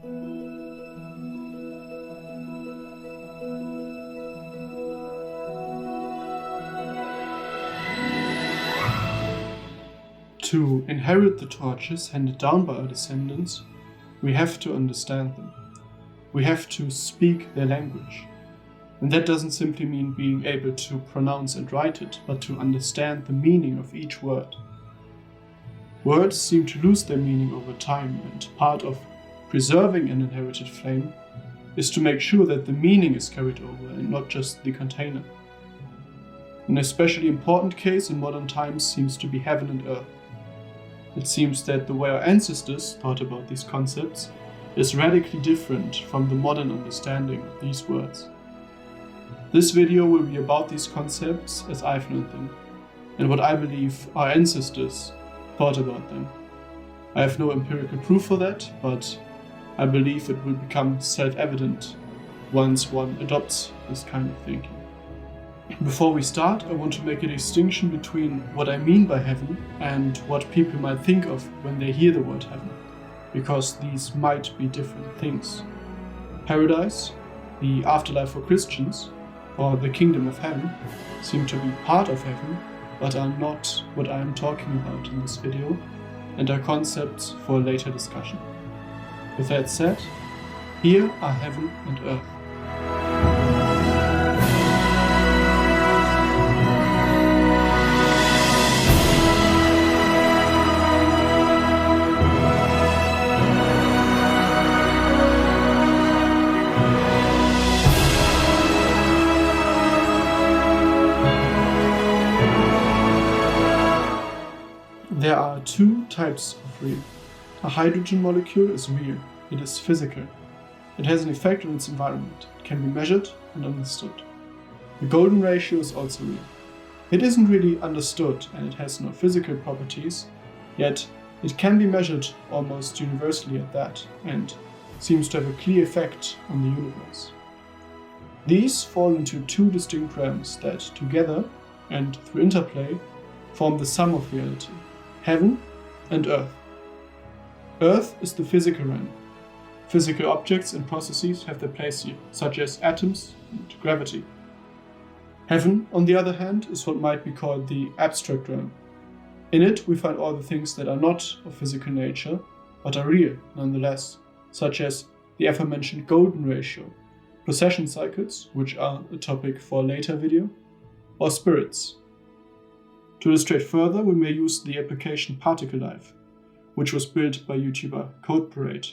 To inherit the torches handed down by our descendants, we have to understand them. We have to speak their language. And that doesn't simply mean being able to pronounce and write it, but to understand the meaning of each word. Words seem to lose their meaning over time, and part of preserving an inherited flame is to make sure that the meaning is carried over and not just the container. An especially important case in modern times seems to be heaven and earth. It seems that the way our ancestors thought about these concepts is radically different from the modern understanding of these words. This video will be about these concepts as I've learned them, and what I believe our ancestors thought about them. I have no empirical proof for that, but I believe it will become self-evident once one adopts this kind of thinking. Before we start, I want to make a distinction between what I mean by heaven and what people might think of when they hear the word heaven, because these might be different things. Paradise, the afterlife for Christians, or the kingdom of heaven, seem to be part of heaven, but are not what I am talking about in this video, and are concepts for later discussion. With that said, here are heaven and earth. There are two types of real. A hydrogen molecule is real. It is physical. It has an effect on its environment. It can be measured and understood. The golden ratio is also real. It isn't really understood and it has no physical properties, yet it can be measured almost universally at that and seems to have a clear effect on the universe. These fall into two distinct realms that together and through interplay form the sum of reality. Heaven and earth. Earth is the physical realm. Physical objects and processes have their place here, such as atoms and gravity. Heaven, on the other hand, is what might be called the abstract realm. In it, we find all the things that are not of physical nature, but are real nonetheless, such as the aforementioned golden ratio, precession cycles, which are a topic for a later video, or spirits. To illustrate further, we may use the application Particle Life, which was built by YouTuber Code Parade.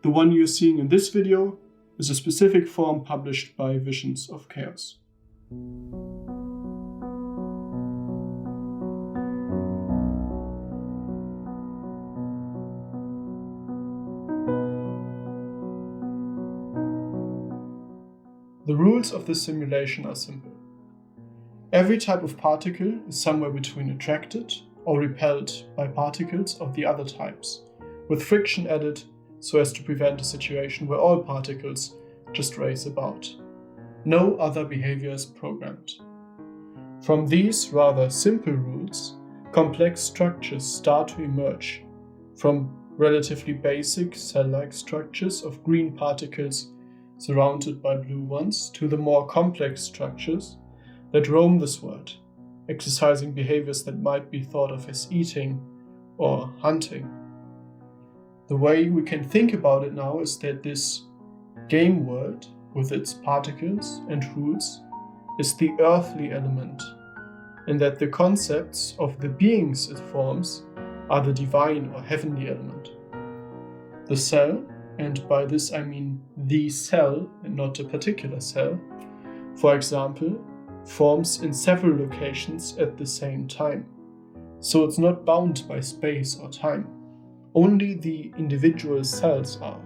The one you're seeing in this video is a specific form published by Visions of Chaos. The rules of this simulation are simple. Every type of particle is somewhere between attracted or repelled by particles of the other types, with friction added so as to prevent a situation where all particles just race about. No other behavior is programmed. From these rather simple rules, complex structures start to emerge, from relatively basic cell-like structures of green particles surrounded by blue ones to the more complex structures that roam this world, exercising behaviors that might be thought of as eating or hunting. The way we can think about it now is that this game world, with its particles and rules, is the earthly element, and that the concepts of the beings it forms are the divine or heavenly element. The cell, and by this I mean the cell and not a particular cell, for example, forms in several locations at the same time, so it's not bound by space or time. Only the individual cells are.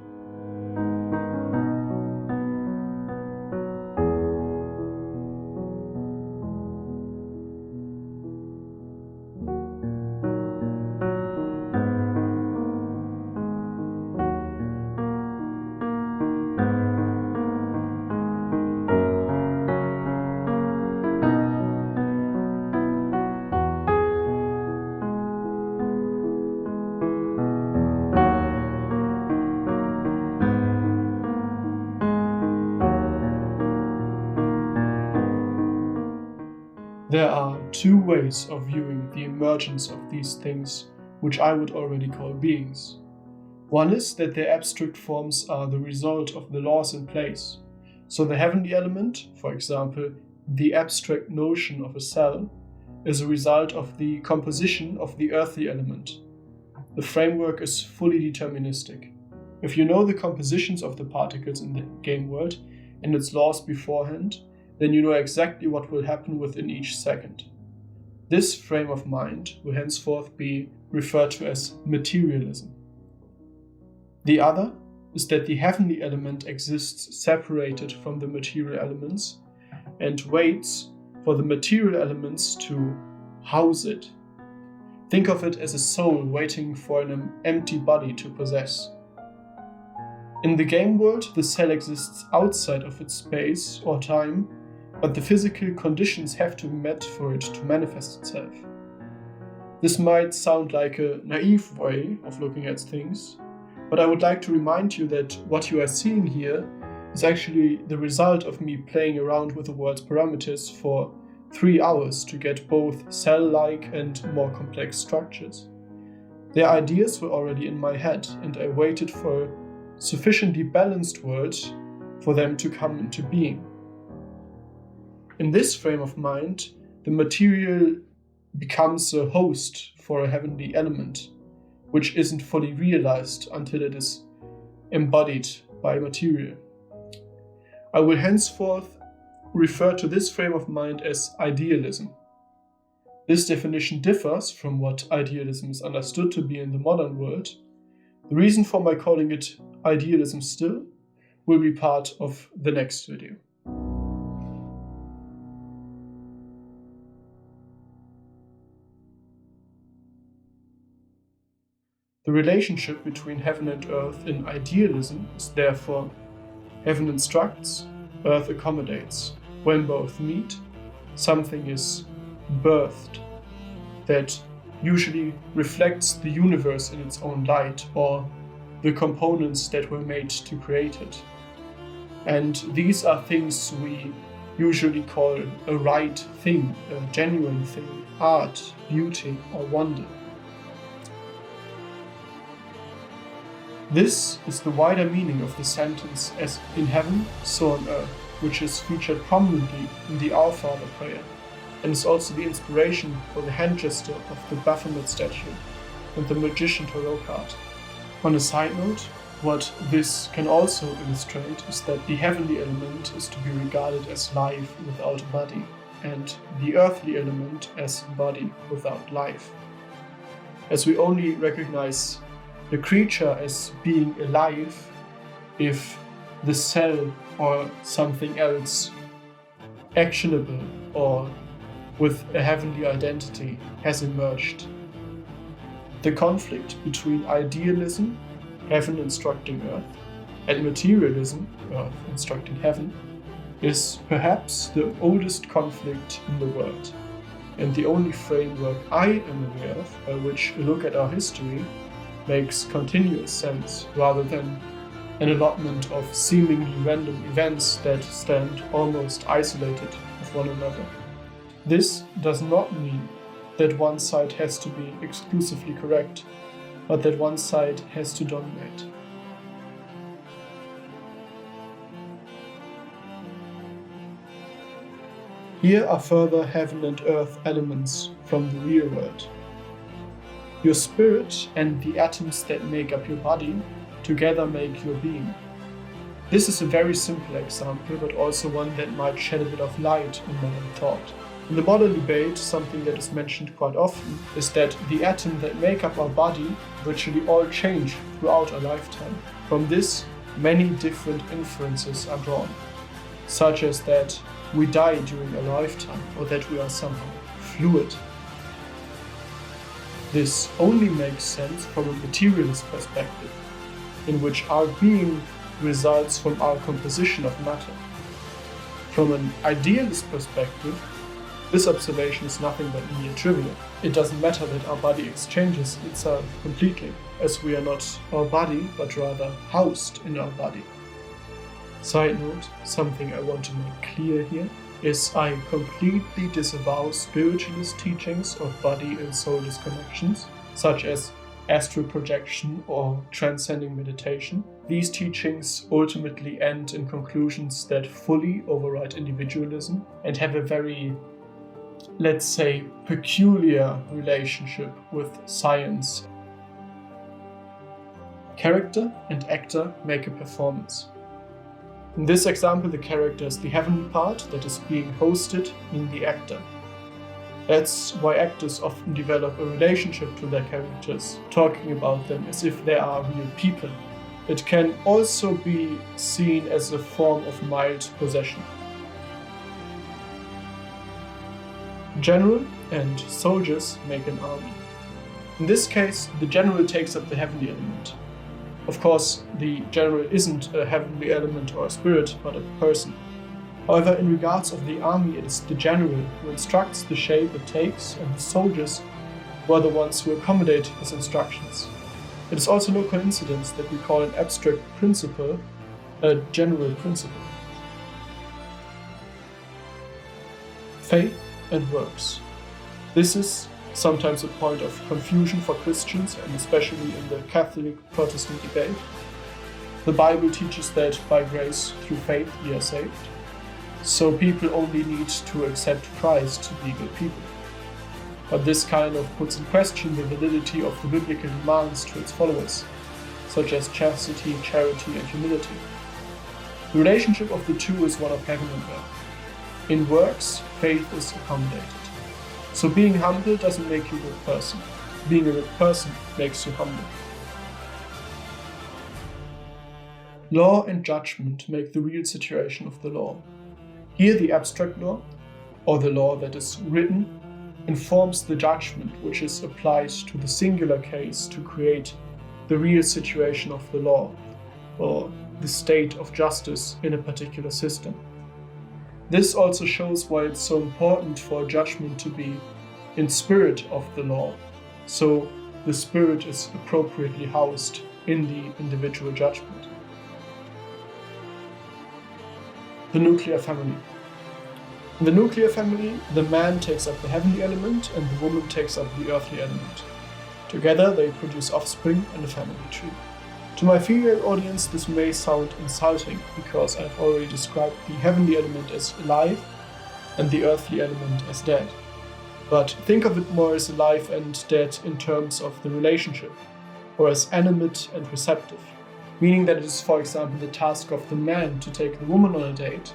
There are two ways of viewing the emergence of these things, which I would already call beings. One is that their abstract forms are the result of the laws in place. So the heavenly element, for example, the abstract notion of a cell, is a result of the composition of the earthly element. The framework is fully deterministic. If you know the compositions of the particles in the game world and its laws beforehand, then you know exactly what will happen within each second. This frame of mind will henceforth be referred to as materialism. The other is that the heavenly element exists separated from the material elements and waits for the material elements to house it. Think of it as a soul waiting for an empty body to possess. In the game world, the cell exists outside of its space or time, but the physical conditions have to be met for it to manifest itself. This might sound like a naive way of looking at things, but I would like to remind you that what you are seeing here is actually the result of me playing around with the world's parameters for 3 hours to get both cell-like and more complex structures. Their ideas were already in my head, and I waited for a sufficiently balanced world for them to come into being. In this frame of mind, the material becomes a host for a heavenly element, which isn't fully realized until it is embodied by material. I will henceforth refer to this frame of mind as idealism. This definition differs from what idealism is understood to be in the modern world. The reason for my calling it idealism still will be part of the next video. The relationship between heaven and earth in idealism is therefore heaven instructs, earth accommodates. When both meet, something is birthed that usually reflects the universe in its own light or the components that were made to create it. And these are things we usually call a right thing, a genuine thing, art, beauty, or wonder. This is the wider meaning of the sentence as in heaven, so on earth, which is featured prominently in the Our Father prayer, and is also the inspiration for the hand gesture of the Baphomet statue and the Magician Tarot card. On a side note, what this can also illustrate is that the heavenly element is to be regarded as life without a body, and the earthly element as body without life. As we only recognize the creature as being alive if the cell or something else actionable or with a heavenly identity has emerged. The conflict between idealism, heaven instructing earth, and materialism, earth instructing heaven, is perhaps the oldest conflict in the world, and the only framework I am aware of by which a look at our history makes continuous sense rather than an allotment of seemingly random events that stand almost isolated of one another. This does not mean that one side has to be exclusively correct, but that one side has to dominate. Here are further heaven and earth elements from the real world. Your spirit and the atoms that make up your body together make your being. This is a very simple example, but also one that might shed a bit of light on modern thought. In the modern debate, something that is mentioned quite often is that the atoms that make up our body virtually all change throughout our lifetime. From this, many different inferences are drawn, such as that we die during a lifetime or that we are somehow fluid. This only makes sense from a materialist perspective, in which our being results from our composition of matter. From an idealist perspective, this observation is nothing but mere trivial. It doesn't matter that our body exchanges itself completely, as we are not our body, but rather housed in our body. Side note, something I want to make clear here. is I completely disavow spiritualist teachings of body and soul disconnections, such as astral projection or transcending meditation. These teachings ultimately end in conclusions that fully override individualism and have a very, let's say, peculiar relationship with science. Character and actor make a performance. In this example, the character is the heavenly part that is being hosted in the actor. That's why actors often develop a relationship to their characters, talking about them as if they are real people. It can also be seen as a form of mild possession. General and soldiers make an army. In this case, the general takes up the heavenly element. Of course, the general isn't a heavenly element or a spirit, but a person. However, in regards of the army, it is the general who instructs the shape it takes, and the soldiers who are the ones who accommodate his instructions. It is also no coincidence that we call an abstract principle a general principle. Faith and works. This is sometimes a point of confusion for Christians, and especially in the Catholic-Protestant debate. The Bible teaches that by grace through faith we are saved, so people only need to accept Christ to be good people. But this kind of puts in question the validity of the biblical demands to its followers, such as chastity, charity, and humility. The relationship of the two is one of heaven and earth. In works, faith is accommodated. So being humble doesn't make you a good person. Being a good person makes you humble. Law and judgment make the real situation of the law. Here the abstract law, or the law that is written, informs the judgment which is applied to the singular case to create the real situation of the law, or the state of justice in a particular system. This also shows why it's so important for judgment to be in spirit of the law, so the spirit is appropriately housed in the individual judgment. The nuclear family. In the nuclear family, the man takes up the heavenly element and the woman takes up the earthly element. Together they produce offspring and a family tree. To my female audience, this may sound insulting because I've already described the heavenly element as alive and the earthly element as dead. But think of it more as alive and dead in terms of the relationship, or as animate and receptive, meaning that it is, for example, the task of the man to take the woman on a date,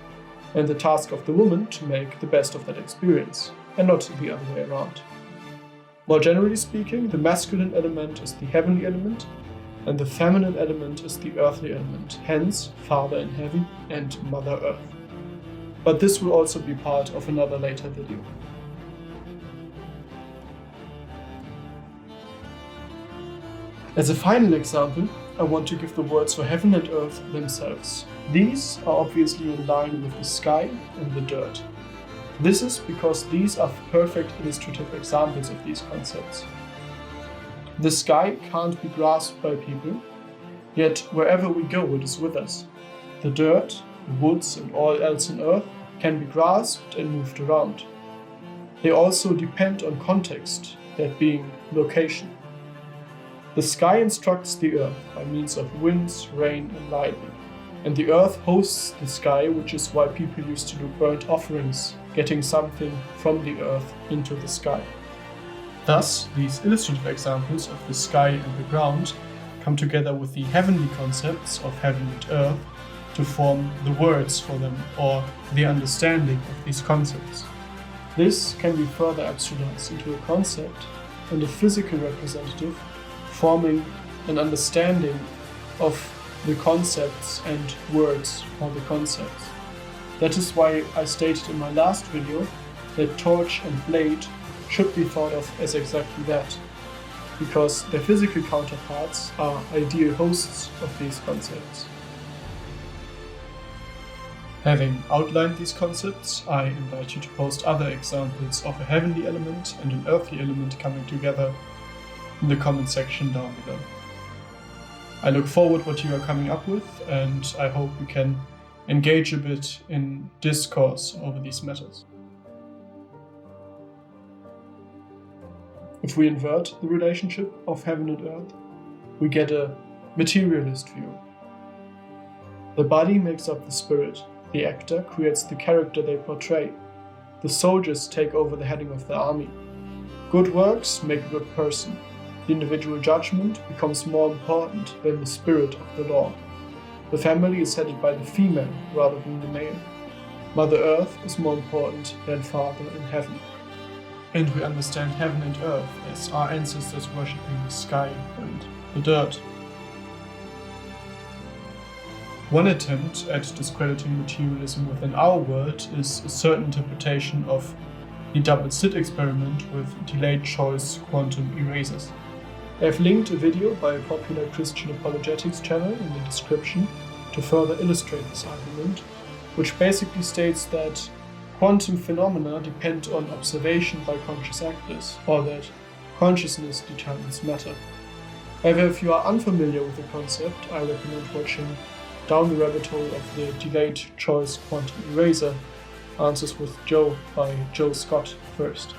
and the task of the woman to make the best of that experience, and not the other way around. More generally speaking, the masculine element is the heavenly element, and the feminine element is the earthly element, hence Father in heaven and Mother Earth. But this will also be part of another later video. As a final example, I want to give the words for heaven and earth themselves. These are obviously in line with the sky and the dirt. This is because these are perfect illustrative examples of these concepts. The sky can't be grasped by people, yet wherever we go it is with us. The dirt, the woods and all else on earth can be grasped and moved around. They also depend on context, that being location. The sky instructs the earth by means of winds, rain and lightning, and the earth hosts the sky, which is why people used to do burnt offerings, getting something from the earth into the sky. Thus, these illustrative examples of the sky and the ground come together with the heavenly concepts of heaven and earth to form the words for them, or the understanding of these concepts. This can be further abstracted into a concept and a physical representative, forming an understanding of the concepts and words for the concepts. That is why I stated in my last video that torch and blade should be thought of as exactly that, because their physical counterparts are ideal hosts of these concepts. Having outlined these concepts, I invite you to post other examples of a heavenly element and an earthly element coming together in the comment section down below. I look forward what you are coming up with, and I hope we can engage a bit in discourse over these matters. If we invert the relationship of heaven and earth, we get a materialist view. The body makes up the spirit, the actor creates the character they portray, the soldiers take over the heading of the army. Good works make a good person. The individual judgment becomes more important than the spirit of the law. The family is headed by the female rather than the male. Mother Earth is more important than Father in heaven. And we understand heaven and earth as our ancestors worshipping the sky and the dirt. One attempt at discrediting materialism within our world is a certain interpretation of the double-slit experiment with delayed choice quantum erasers. I have linked a video by a popular Christian apologetics channel in the description to further illustrate this argument, which basically states that quantum phenomena depend on observation by conscious actors, or that consciousness determines matter. However, if you are unfamiliar with the concept, I recommend watching Down the Rabbit Hole of the Delayed Choice Quantum Eraser, Answers with Joe by Joe Scott first.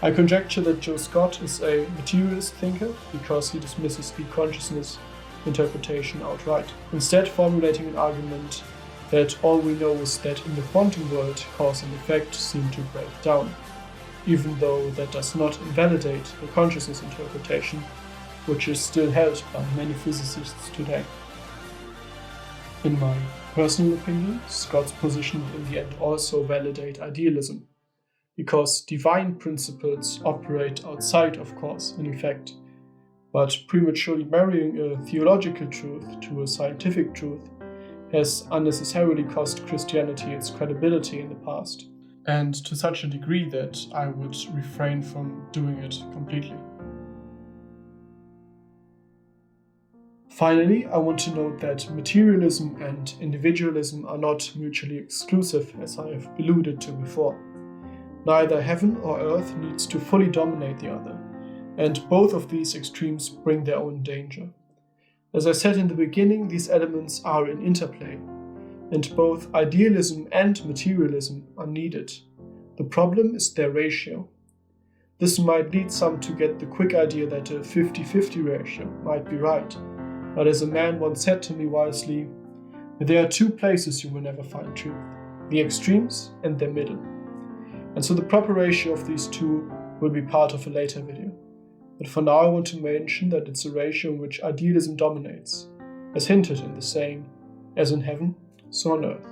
I conjecture that Joe Scott is a materialist thinker because he dismisses the consciousness interpretation outright, instead formulating an argument that all we know is that in the quantum world cause and effect seem to break down, even though that does not invalidate the consciousness interpretation, which is still held by many physicists today. In my personal opinion, Scott's position would in the end also validate idealism, because divine principles operate outside of cause and effect, but prematurely marrying a theological truth to a scientific truth has unnecessarily cost Christianity its credibility in the past, and to such a degree that I would refrain from doing it completely. Finally, I want to note that materialism and individualism are not mutually exclusive, as I have alluded to before. Neither heaven or earth needs to fully dominate the other, and both of these extremes bring their own danger. As I said in the beginning, these elements are in interplay, and both idealism and materialism are needed. The problem is their ratio. This might lead some to get the quick idea that a 50-50 ratio might be right, but as a man once said to me wisely, there are two places you will never find truth, the extremes and their middle. And so the proper ratio of these two will be part of a later video. But for now I want to mention that it's a ratio in which idealism dominates, as hinted in the saying, as in heaven, so on earth.